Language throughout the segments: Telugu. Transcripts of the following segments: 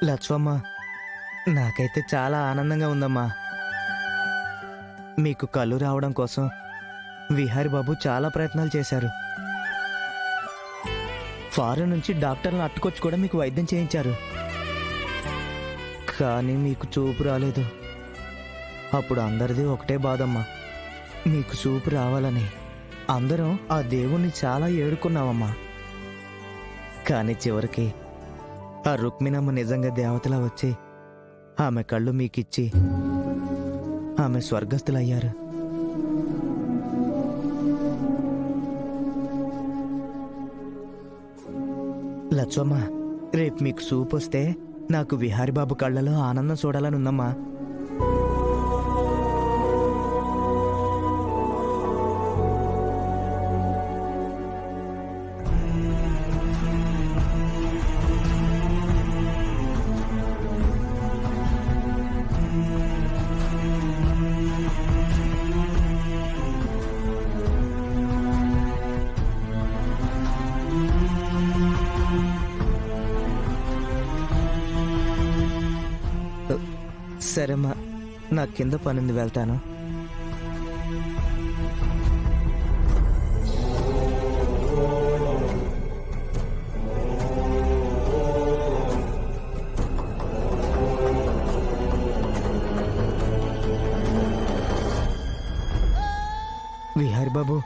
లక్ష్మమ్మ, నాకైతే చాలా ఆనందంగా ఉందమ్మా. మీకు కళ్ళు రావడం కోసం విహారి బాబు చాలా ప్రయత్నాలు చేశారు. ఫారెన్ నుంచి డాక్టర్లను అట్టుకొచ్చి కూడా మీకు వైద్యం చేయించారు. కానీ మీకు చూపు రాలేదు. అప్పుడు అందరిది ఒకటే బాధమ్మా, మీకు చూపు రావాలని అందరం ఆ దేవుణ్ణి చాలా ఏడుకున్నామమ్మా. కానీ చివరికి ఆ రుక్మిణమ్మ నిజంగా దేవతలా వచ్చి ఆమె కళ్ళు మీకిచ్చి ఆమె స్వర్గస్థులయ్యారు. లచ్చమ్మ, రేపు మీకు సూప్ వస్తే నాకు విహారి బాబు కళ్ళలో ఆనందం చూడాలని ఉందమ్మా. సరేమ్మా, నా కింద పనుంది, వెళ్తాను. విహారి బాబు,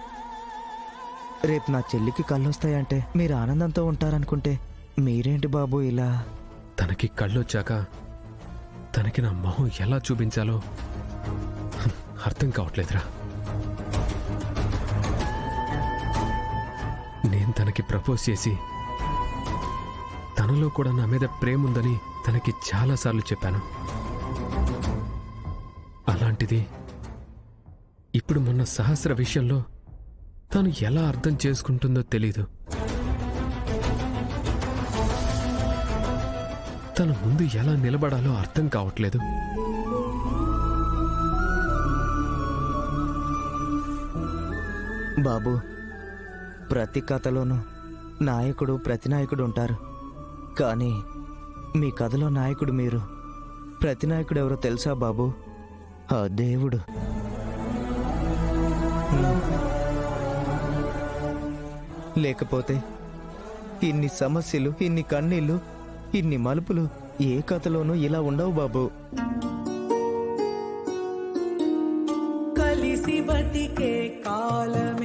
రేపు నా చెల్లికి కళ్ళొస్తాయంటే మీరు ఆనందంతో ఉంటారనుకుంటే మీరేంటి బాబు ఇలా? తనకి కళ్ళొచ్చాక తనకి నా మొహం ఎలా చూపించాలో అర్థం కావట్లేదురా. నేను తనకి ప్రపోజ్ చేసి తనలో కూడా నా మీద ప్రేమ ఉందని తనకి చాలాసార్లు చెప్పాను. అలాంటిది ఇప్పుడు మొన్న సహస్ర విషయంలో తను ఎలా అర్థం చేసుకుంటుందో తెలీదు. తన ముందు ఎలా నిలబడాలో అర్థం కావట్లేదు. బాబు, ప్రతి కథలోనూ నాయకుడు ప్రతినాయకుడు ఉంటారు. కానీ మీ కథలో నాయకుడు మీరు. ప్రతినాయకుడు ఎవరో తెలుసా బాబు? ఆ దేవుడు. లేకపోతే ఇన్ని సమస్యలు, ఇన్ని కన్నీళ్లు, ఇన్ని మలుపులు ఏ కథలోనూ ఇలా ఉండవు బాబు. కలిసి బతికే కాలమే